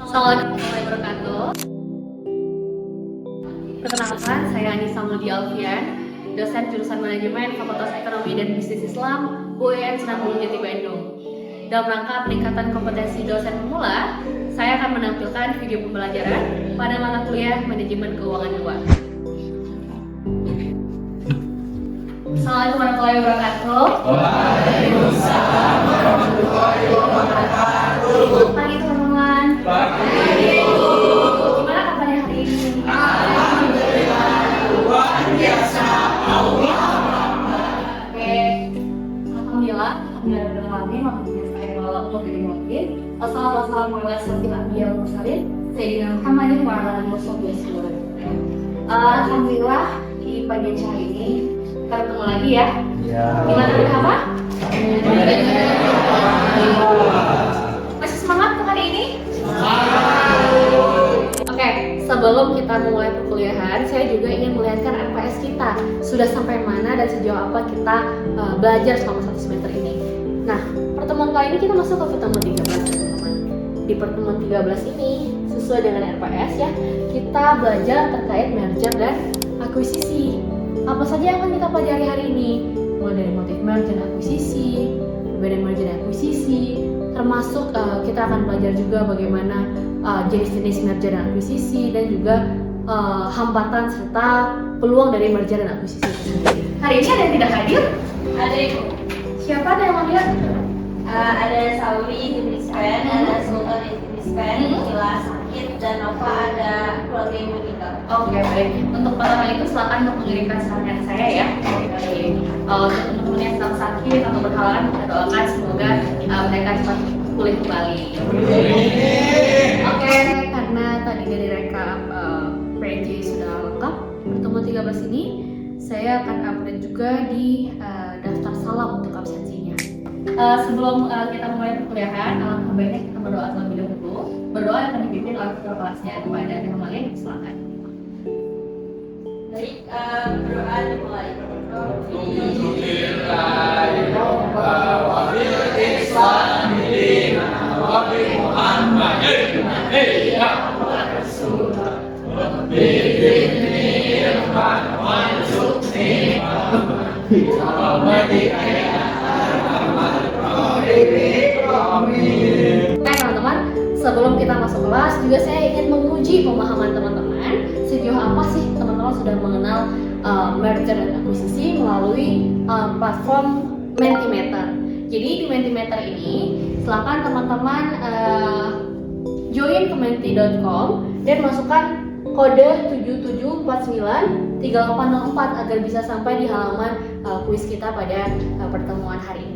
Assalamualaikum warahmatullahi wabarakatuh. Perkenalkan, saya Anissa Mudi Alfian, dosen jurusan Manajemen Fakultas Ekonomi dan Bisnis Islam UIN Sunan Gunung Jati Bandung. Dalam rangka peningkatan kompetensi dosen pemula, saya akan menampilkan video pembelajaran pada mata kuliah Manajemen Keuangan 2. Assalamualaikum warahmatullahi wabarakatuh. Waalaikumsalam warahmatullahi wabarakatuh. Pagi teman-teman. Pagi. Gimana kabarnya hari ini? Alhamdulillah luar biasa. Oke. Alhamdulillah beralamin waktunya saya untuk dimulai. Assalamualaikum warahmatullahi wabarakatuh. Sayyidina Muhammadin wa ala alihi wasallam. Alhamdulillah di pagi hari ini kita ketemu lagi ya. Gimana udah apa? Masih semangat untuk hari ini? Oke, sebelum kita memulai perkuliahan, saya juga ingin melihatkan RPS kita sudah sampai mana dan sejauh apa kita belajar selama 1 semester ini. Nah, pertemuan kali ini kita masuk ke pertemuan 13, teman-teman. Di pertemuan 13 ini, sesuai dengan RPS ya, kita belajar terkait merger dan akuisisi. Apa saja yang akan kita pelajari hari ini? Mulai dari motif merger dan akuisisi, perbedaan merger dan akuisisi, termasuk kita akan belajar juga bagaimana jenis-jenis merger dan akuisisi dan juga hambatan serta peluang dari merger dan akuisisi itu sendiri. Hari ini ada yang tidak hadir? Ada Ibu. Siapa ada yang hadir? Ada Sauri di Brisbane, ada Sultan di Brisbane, Ila sakit, dan Nova ada keluarga yang meninggal. Oke, baik. Untuk pertama itu silakan untuk mengirimkan saran saya ya. Untuk teman-teman yang sedang sakit atau berhalangan, kita doakan semoga mereka cepat pulih kembali. Oke, karena tadi dari rekap PJ sudah lengkap, pertemuan 13 ini saya akan update juga di daftar salam untuk absensinya. Sebelum kita mulai perkuliahan, alangkah baiknya kita berdoa terlebih dahulu. Berdoa akan dipimpin oleh ketua kelasnya kepada Dr. Malik. Silakan. Baik, berdoa dimulai. Oke teman-teman, sebelum kita masuk kelas juga saya ingin menguji pemahaman teman-teman sejauh apa sih teman-teman sudah mengenal merger dan akuisisi melalui platform Mentimeter. Jadi di Mentimeter ini silakan teman-teman join ke menti.com dan masukkan kode 77493804 agar bisa sampai di halaman kuis kita pada pertemuan hari ini.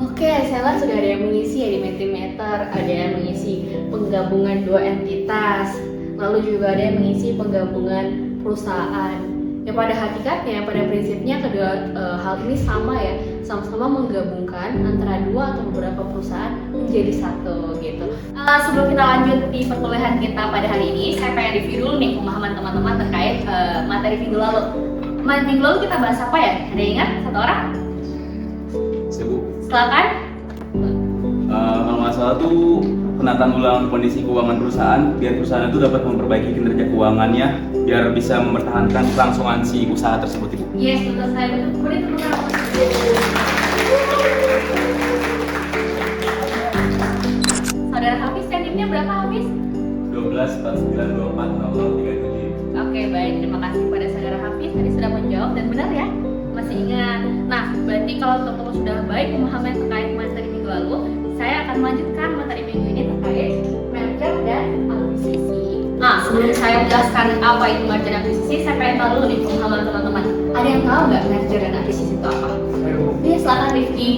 Oke, saya lihat sudah ada yang mengisi ya di Mentimeter, ada yang mengisi penggabungan dua entitas, lalu juga ada yang mengisi penggabungan perusahaan. Yang pada hakikatnya, pada prinsipnya kedua hal ini sama ya, sama-sama menggabungkan antara dua atau beberapa perusahaan menjadi satu gitu. Sebelum kita lanjut di perkuliahan kita pada hari ini, saya pengen review dulu nih pemahaman teman-teman terkait materi minggu lalu. Minggu lalu kita bahas apa ya? Ada yang ingat? Satu orang? Silakan. Kalau nggak salah tuh penataan ulang kondisi keuangan perusahaan biar perusahaan itu dapat memperbaiki kinerja keuangannya biar bisa mempertahankan kelangsungan si usaha tersebut, Ibu. Yes, betul sekali. Kemudian Saudara Hafiz, standingnya berapa Hafiz? 12, 49, 24, 00, 37. Oke, baik. Terima kasih pada saudara Hafiz tadi sudah menjawab dan benar ya. Masih ingat. Nah, berarti kalau teman-teman sudah baik pemahaman terkait materi minggu lalu, saya akan melanjutkan materi minggu ini terkait merger dan akuisisi. Nah, sebelum saya menjelaskan apa itu merger dan akuisisi, saya pengen tahu dulu nih pemahaman teman-teman. Ada yang tahu nggak merger dan akuisisi itu apa? Iya, silakan Rifki.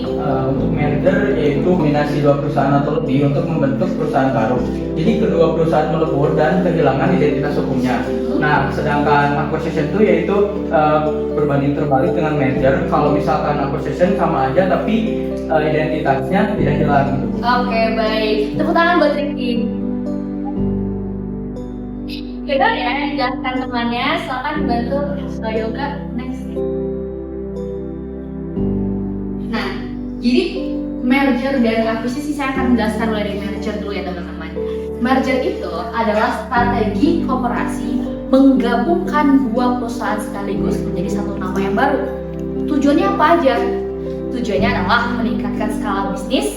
Untuk merger yaitu kombinasi dua perusahaan atau lebih untuk membentuk perusahaan baru. Jadi kedua perusahaan melebur dan kehilangan identitas hukumnya. Nah, sedangkan acquisition itu yaitu berbanding terbalik dengan merger. Kalau misalkan acquisition sama aja tapi identitasnya tidak hilang gitu. Oke, baik. Tepuk tangan buat Rifki. Gagal ya, dijelaskan temannya. Silakan bantu Yoga next. Nah, jadi merger dan akuisisi saya akan menjelaskan mulai dari merger dulu ya teman-teman. Merger itu adalah strategi koperasi menggabungkan dua perusahaan sekaligus menjadi satu nama yang baru. Tujuannya apa aja? Tujuannya adalah meningkatkan skala bisnis,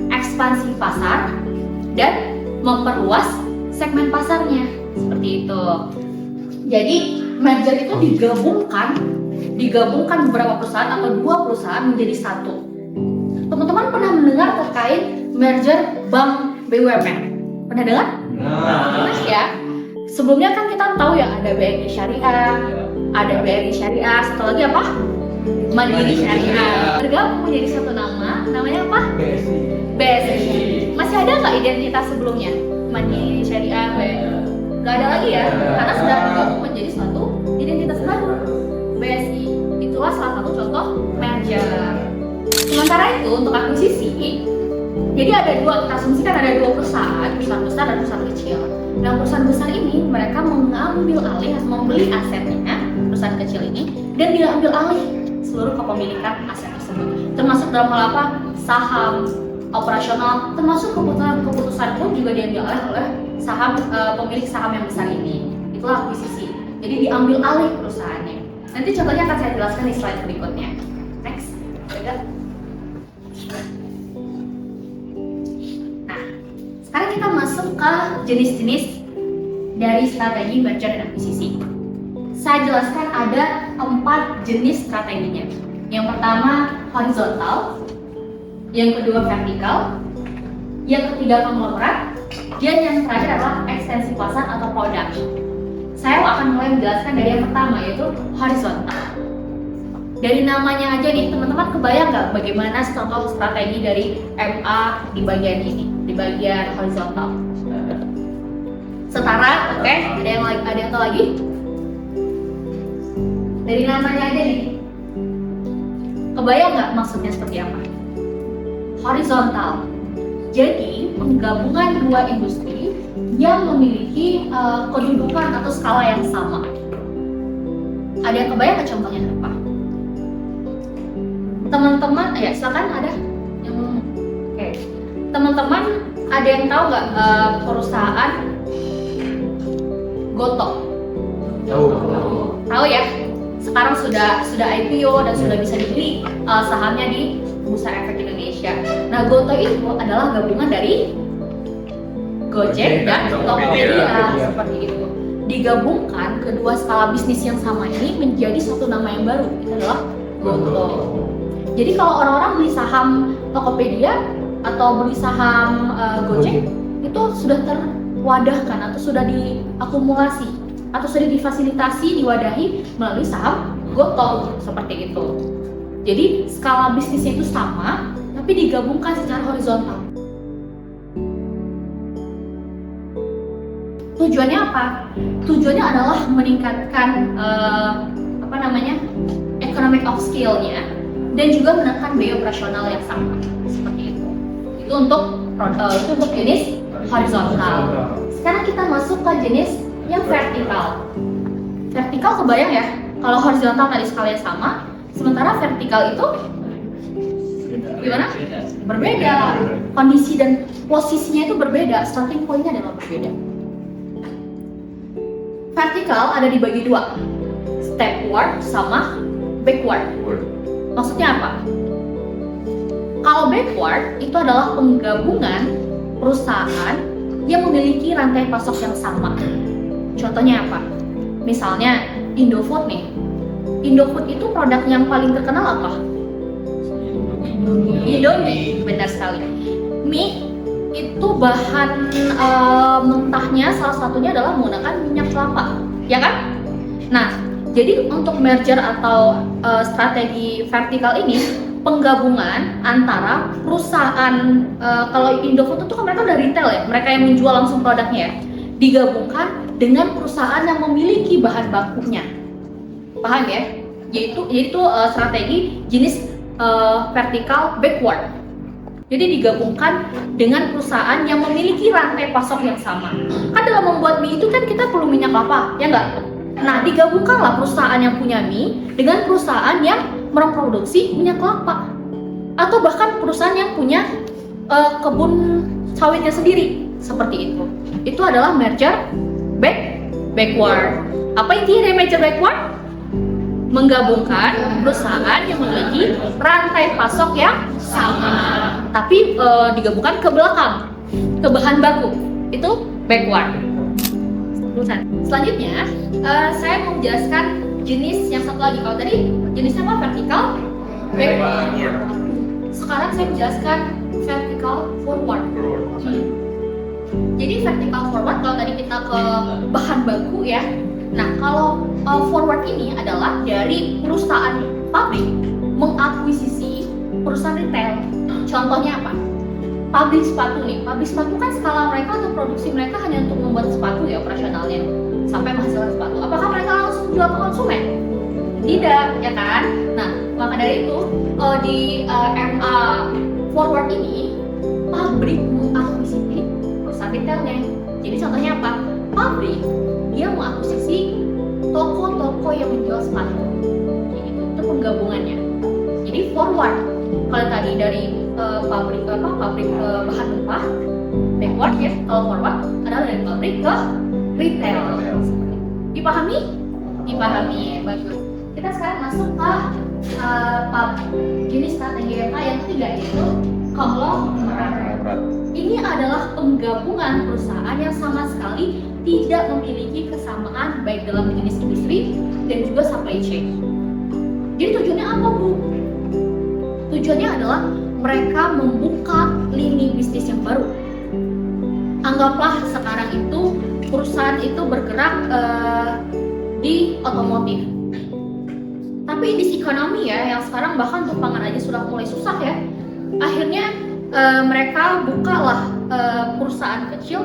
ekspansi pasar, dan memperluas segmen pasarnya. Seperti itu. Jadi merger itu digabungkan beberapa perusahaan atau dua perusahaan menjadi satu. Teman-teman pernah mendengar terkait merger bank BUMN? Pernah dengar? Pernah ya? Sebelumnya kan kita tahu ya ada BNI Syariah, ada BRI Syariah, satu lagi apa? Mandiri Syariah. Bergabung menjadi satu nama, namanya apa? BSI. Masih ada nggak identitas sebelumnya? Mandiri Syariah, nggak ada lagi ya? Karena sudah bergabung menjadi suatu identitas baru. BSI. Itulah salah satu contoh merger. Sementara itu untuk akuisisi, jadi ada dua, kita asumsikan ada dua perusahaan besar dan perusahaan kecil. Nah, perusahaan besar ini mereka mengambil alih atau membeli asetnya perusahaan kecil ini dan diambil alih seluruh kepemilikan aset tersebut, termasuk dalam hal apa? Saham, operasional, termasuk keputusan pun juga diambil alih oleh saham pemilik saham yang besar ini. Itulah akuisisi. Jadi diambil alih perusahaannya. Nanti contohnya akan saya jelaskan di slide berikutnya. Next. Nah, sekarang kita masuk ke jenis-jenis dari strategi merger dan akuisisi. Saya jelaskan ada 4 jenis strateginya. Yang pertama horizontal, yang kedua vertikal, yang ketiga konglomerat, dan yang terakhir adalah ekstensi pasar atau produk. Saya akan mulai menjelaskan dari yang pertama, yaitu horizontal. Dari namanya aja nih, teman-teman kebayang nggak bagaimana contoh strategi dari MA di bagian ini, di bagian horizontal? Setara, oke? Ada yang tahu lagi? Dari namanya aja nih, kebayang nggak maksudnya seperti apa? Horizontal. Jadi penggabungan dua industri yang memiliki kedudukan atau skala yang sama. Ada yang kebayang nggak contohnya apa? Teman-teman, ya silakan ada yang oke. Teman-teman ada yang tahu nggak perusahaan Gotoh? Tahu ya? Sekarang sudah IPO dan sudah bisa dibeli sahamnya di Bursa Efek Indonesia. Nah, Gotoh itu adalah gabungan dari Gojek dan Tokopedia, seperti itu. Digabungkan kedua skala bisnis yang sama ini menjadi satu nama yang baru. Itu adalah Gotoh. Jadi kalau orang-orang beli saham Tokopedia atau beli saham Gojek itu sudah terwadahkan atau sudah diakumulasi atau sudah difasilitasi, diwadahi melalui saham Gotoh, seperti itu. Jadi skala bisnisnya itu sama, tapi digabungkan secara horizontal. Tujuannya apa? Tujuannya adalah meningkatkan economic of scale-nya dan juga menekan biaya operasional yang sama, seperti itu. Itu untuk jenis horizontal. Sekarang kita masuk ke jenis yang vertikal. Vertikal kebayang ya? Kalau horizontal tadi skalanya sama, sementara vertikal itu gimana? Berbeda. Kondisi dan posisinya itu berbeda, starting point-nya adalah berbeda. Vertikal ada dibagi dua, stepward sama backward. Maksudnya apa? Kalau backward itu adalah penggabungan perusahaan yang memiliki rantai pasok yang sama. Contohnya apa? Misalnya Indofood nih. Indofood itu produk yang paling terkenal apa? Indomie, benar sekali. Mie itu bahan mentahnya salah satunya adalah menggunakan minyak kelapa, ya kan? Nah, jadi untuk merger atau strategi vertikal ini penggabungan antara perusahaan kalau Indofood itu kan mereka udah retail ya, mereka yang menjual langsung produknya ya, digabungkan dengan perusahaan yang memiliki bahan bakunya, paham ya? Yaitu strategi jenis vertikal backward. Jadi digabungkan dengan perusahaan yang memiliki rantai pasok yang sama. Kan dalam membuat mie itu kan kita perlu minyak kelapa, ya enggak? Nah, digabungkanlah perusahaan yang punya mie dengan perusahaan yang memproduksi minyak kelapa, atau bahkan perusahaan yang punya kebun sawitnya sendiri, Seperti itu. Itu adalah merger backward. Apa intinya dari merger backward? Menggabungkan perusahaan yang memiliki rantai pasok yang sama, tapi digabungkan ke belakang, ke bahan baku. Itu backward. Selanjutnya, saya mau menjelaskan jenis yang satu lagi. Kalau tadi jenisnya apa? Vertical backward. Sekarang saya menjelaskan vertical forward. Jadi vertical forward kalau tadi kita ke bahan baku ya. Nah, kalau forward ini adalah dari perusahaan pabrik mengakuisisi perusahaan retail. Contohnya apa? Pabrik sepatu nih. Pabrik sepatu kan skala mereka atau produksi mereka hanya untuk membuat sepatu ya operasionalnya sampai menghasilkan sepatu. Apakah mereka langsung jual ke konsumen? Tidak, ya kan? Nah, maka dari itu di MA forward ini pabrik mengakuisisi perusahaan retailnya. Jadi contohnya apa? Pabrik dia mengakuisisi toko-toko yang menjual sepatu. Jadi itu penggabungannya. Jadi forward. Kalau tadi dari pabrik bahan mentah, backward ya. Kalau forward adalah dari pabrik ke retail. Dipahami? Dipahami. Bagus. Kita sekarang masuk ke jenis strategi MA yang ketiga, yaitu konglomerat. Ini adalah penggabungan perusahaan yang sama sekali tidak memiliki kesamaan baik dalam jenis industri dan juga supply chain. Jadi tujuannya apa, Bu? Tujuannya adalah mereka membuka lini bisnis yang baru. Anggaplah sekarang itu perusahaan itu bergerak di otomotif. Tapi di ekonomi ya, yang sekarang bahkan untuk pangan aja sudah mulai susah ya. Akhirnya mereka bukalah perusahaan kecil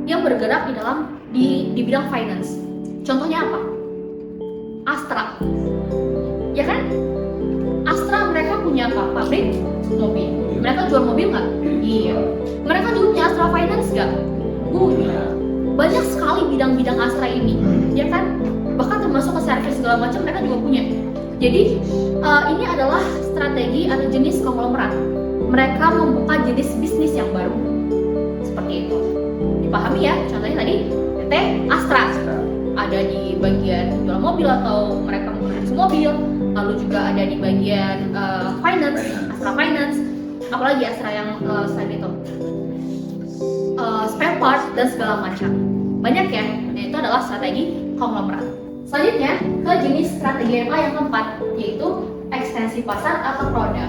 yang bergerak di bidang finance. Contohnya apa? Astra, ya kan? Astra mereka punya apa? Pabrik mobil. Mereka jual mobil nggak? Iya. Mereka juga punya Astra Finance nggak? Punya. Banyak sekali bidang-bidang Astra ini, ya kan? Bahkan termasuk ke servis segala macam mereka juga punya. Jadi ini adalah strategi atau jenis konglomerat. Mereka membuka jenis bisnis yang baru. Seperti itu. Dipahami ya? Contohnya tadi PT Astra. Ada di bagian jual mobil atau mereka memproduksi mobil. Lalu juga ada di bagian finance, Astra Finance. Apalagi Astra yang selain itu spare parts dan segala macam. Banyak ya. Nah, itu adalah strategi konglomerat. Selanjutnya ke jenis strategi MA yang keempat, yaitu ekstensi pasar atau produk.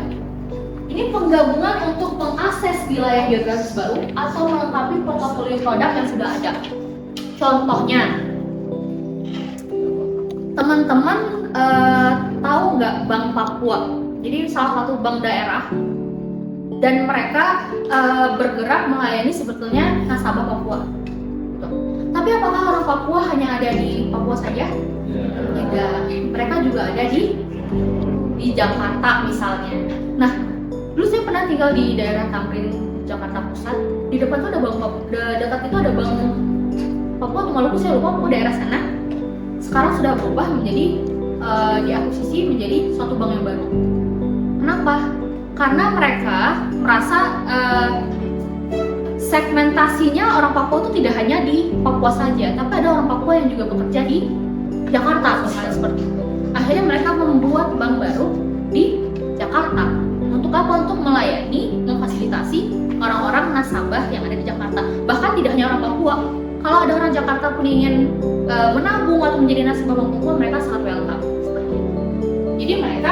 Ini penggabungan untuk mengakses wilayah geografis baru atau melengkapi portofolio produk yang sudah ada. Contohnya, teman-teman tahu nggak Bank Papua? Jadi salah satu bank daerah dan mereka bergerak melayani sebetulnya nasabah Papua. Tapi apakah orang Papua hanya ada di Papua saja? Tidak. Mereka juga ada di Jakarta misalnya. Nah, dulu saya pernah tinggal di daerah Tamrin, Jakarta Pusat. Di depan tuh ada bank Papua, dekat itu ada bank Papua atau Maluku, saya lupa, Papua daerah sana. Sekarang sudah berubah menjadi diakuisisi menjadi suatu bank yang baru. Kenapa? Karena mereka merasa segmentasinya orang Papua itu tidak hanya di Papua saja, tapi ada orang Papua yang juga bekerja di Jakarta, misalnya seperti itu. Akhirnya mereka membuat bank baru di Jakarta. Untuk apa? Untuk melayani, memfasilitasi orang-orang nasabah yang ada di Jakarta. Bahkan tidak hanya orang Papua. Kalau ada orang Jakarta pun ingin menabung atau menjadi nasabah Bank Papua, mereka sangat welcome. Seperti itu. Jadi mereka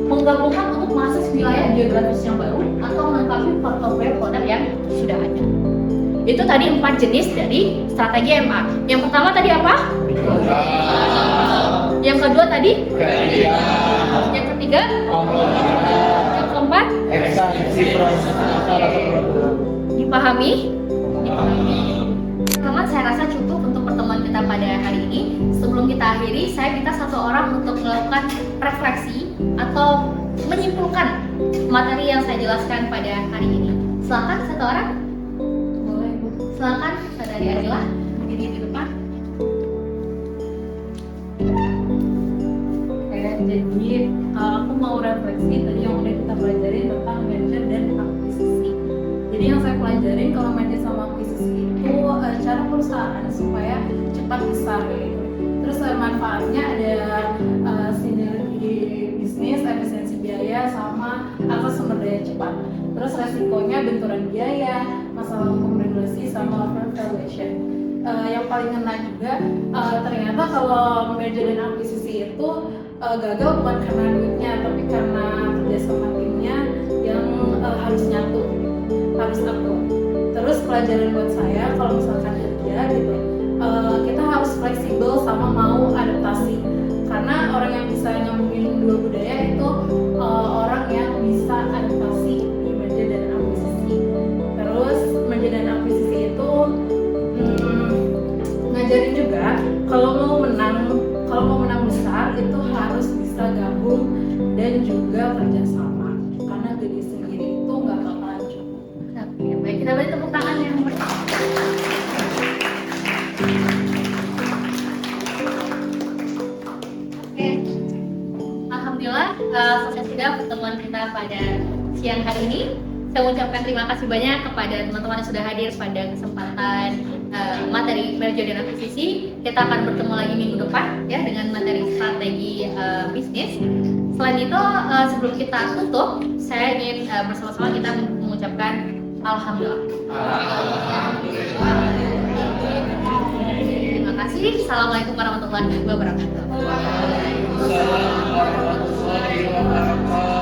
menggabungkan untuk mengakses wilayah geografis yang baru atau melengkapi portofolio produk yang sudah ada. Itu tadi 4 jenis dari strategi MA. Yang pertama tadi apa? Yang kedua tadi? Yang ketiga? Yang keempat? Dipahami? Dipahami. Teman-teman, saya rasa cukup untuk pertemuan kita pada hari ini. Sebelum kita akhiri, saya minta satu orang untuk melakukan refleksi atau menyimpulkan materi yang saya jelaskan pada hari ini. Silakan satu orang. Boleh, Bu. Silakan, Saudari Adila, berdiri di depan. Jadi aku mau refleksi tadi yang udah kita pelajarin tentang merger dan akuisisi. Jadi yang saya pelajarin kalau merger sama itu cara perusahaan supaya cepat besar gitu. Terus manfaatnya ada sinergi bisnis, efisiensi biaya, sama akses sumber daya cepat. Terus resikonya benturan biaya, masalah hukum regulasi, sama overvaluation. Yang paling ngena juga ternyata kalau merger dan akuisisi itu gagal bukan karena duitnya, tapi karena kerjasama timnya yang harus nyatu, harus satu. Terus pelajaran buat saya kalau misalkan kerja gitu, kita harus fleksibel sama mau adaptasi, karena orang yang bisa nyambungin dua budaya itu orang yang bisa adaptasi di merger dan akuisisi. Terus merger dan akuisisi itu ngajarin juga kalau mau menang besar itu harus bisa gabung dan juga kerjasama, karena gaji sendiri itu nggak bakalan cukup. Oke, baik, kita beri tepuk tangan yang pertama. Oke, alhamdulillah selesai sudah pertemuan kita pada siang hari ini. Saya ucapkan terima kasih banyak kepada teman-teman yang sudah hadir pada kesempatan materi merger dan akuisisi. Kita akan bertemu lagi minggu depan ya dengan materi strategi bisnis. Selain itu, sebelum kita tutup, saya ingin bersama-sama kita mengucapkan alhamdulillah. Terima kasih. Assalamualaikum warahmatullahi wabarakatuh. Waalaikumsalam warahmatullahi wabarakatuh.